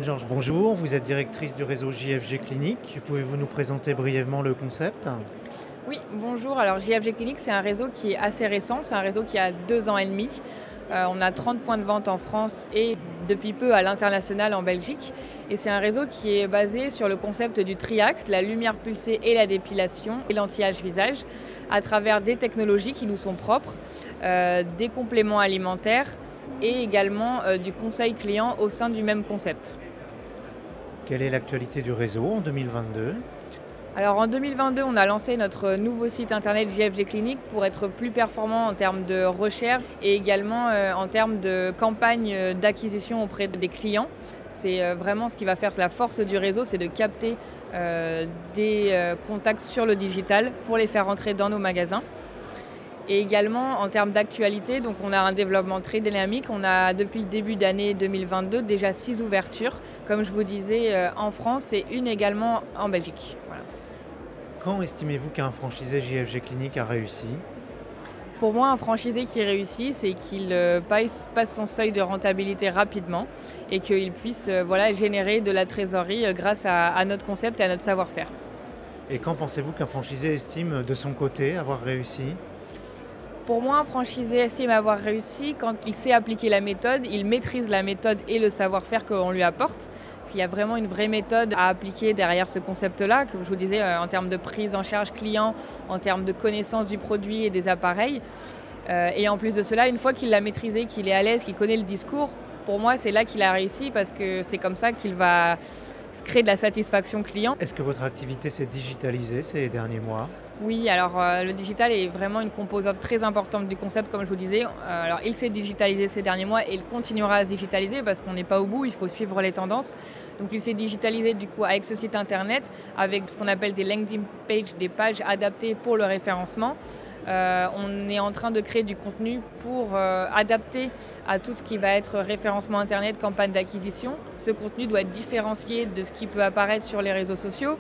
Lorraine Georges, bonjour. Vous êtes directrice du réseau JFG Clinique. Pouvez-vous nous présenter brièvement le concept? Oui, bonjour. Alors JFG Clinique, c'est un réseau qui est assez récent. C'est un réseau qui a 2 ans et demi. On a 30 points de vente en France et depuis peu à l'international en Belgique. Et c'est un réseau qui est basé sur le concept du triaxe, la lumière pulsée et la dépilation et l'anti-âge visage, à travers des technologies qui nous sont propres, des compléments alimentaires et également du conseil client au sein du même concept. Quelle est l'actualité du réseau en 2022? Alors en 2022, on a lancé notre nouveau site internet JFG Clinique pour être plus performant en termes de recherche et également en termes de campagne d'acquisition auprès des clients. C'est vraiment ce qui va faire la force du réseau, c'est de capter des contacts sur le digital pour les faire rentrer dans nos magasins. Et également en termes d'actualité, donc on a un développement très dynamique. On a depuis le début d'année 2022 déjà 6 ouvertures, comme je vous disais, en France et une également en Belgique. Voilà. Quand estimez-vous qu'un franchisé JFG Clinique a réussi? Pour moi, un franchisé qui réussit, c'est qu'il passe son seuil de rentabilité rapidement et qu'il puisse générer de la trésorerie grâce à notre concept et à notre savoir-faire. Et quand pensez-vous qu'un franchisé estime de son côté avoir réussi? Pour moi, un franchisé estime avoir réussi quand il sait appliquer la méthode, il maîtrise la méthode et le savoir-faire qu'on lui apporte. Parce qu'il y a vraiment une vraie méthode à appliquer derrière ce concept-là, comme je vous disais, en termes de prise en charge client, en termes de connaissance du produit et des appareils. Et en plus de cela, une fois qu'il l'a maîtrisé, qu'il est à l'aise, qu'il connaît le discours, pour moi, c'est là qu'il a réussi parce que c'est comme ça qu'il va créer de la satisfaction client. Est-ce que votre activité s'est digitalisée ces derniers mois? Oui, alors le digital est vraiment une composante très importante du concept, comme je vous disais. Alors il s'est digitalisé ces derniers mois et il continuera à se digitaliser parce qu'on n'est pas au bout, il faut suivre les tendances. Donc il s'est digitalisé du coup avec ce site internet, avec ce qu'on appelle des landing pages, des pages adaptées pour le référencement. On est en train de créer du contenu pour adapter à tout ce qui va être référencement internet, campagne d'acquisition. Ce contenu doit être différencié de ce qui peut apparaître sur les réseaux sociaux.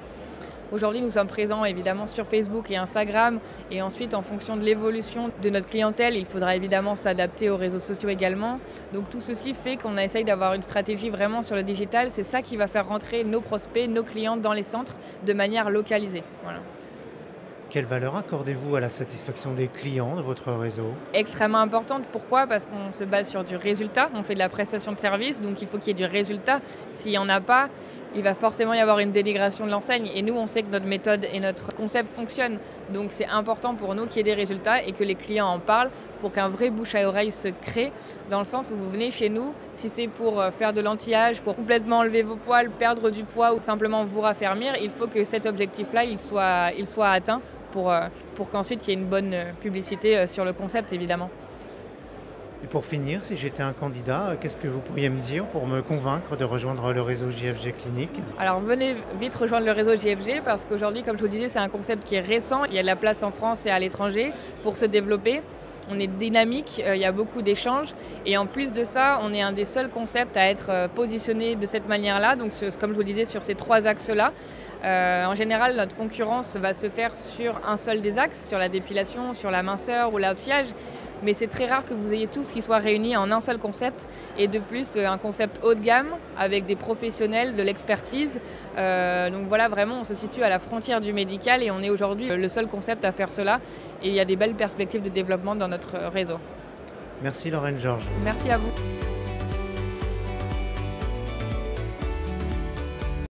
Aujourd'hui, nous sommes présents évidemment sur Facebook et Instagram et ensuite, en fonction de l'évolution de notre clientèle, il faudra évidemment s'adapter aux réseaux sociaux également. Donc tout ceci fait qu'on essaye d'avoir une stratégie vraiment sur le digital. C'est ça qui va faire rentrer nos prospects, nos clients dans les centres de manière localisée. Voilà. Quelle valeur accordez-vous à la satisfaction des clients de votre réseau? Extrêmement importante. Pourquoi? Parce qu'on se base sur du résultat. On fait de la prestation de service, donc il faut qu'il y ait du résultat. S'il n'y en a pas, il va forcément y avoir une dénigration de l'enseigne. Et nous, on sait que notre méthode et notre concept fonctionnent. Donc c'est important pour nous qu'il y ait des résultats et que les clients en parlent pour qu'un vrai bouche à oreille se crée, dans le sens où vous venez chez nous, si c'est pour faire de l'anti-âge, pour complètement enlever vos poils, perdre du poids ou simplement vous raffermir, il faut que cet objectif-là, il soit atteint pour qu'ensuite il y ait une bonne publicité sur le concept, évidemment. Et pour finir, si j'étais un candidat, qu'est-ce que vous pourriez me dire pour me convaincre de rejoindre le réseau JFG Clinique? Alors venez vite rejoindre le réseau JFG parce qu'aujourd'hui, comme je vous disais, c'est un concept qui est récent. Il y a de la place en France et à l'étranger pour se développer. On est dynamique, il y a beaucoup d'échanges et en plus de ça, on est un des seuls concepts à être positionné de cette manière-là, donc comme je vous disais, sur ces 3 axes-là. En général, notre concurrence va se faire sur un seul des axes, sur la dépilation, sur la minceur ou l'outillage, mais c'est très rare que vous ayez tout ce qui soit réuni en un seul concept et de plus un concept haut de gamme avec des professionnels, de l'expertise. Donc voilà, vraiment on se situe à la frontière du médical et on est aujourd'hui le seul concept à faire cela et il y a des belles perspectives de développement dans notre réseau. Merci Lorraine Georges. Merci à vous.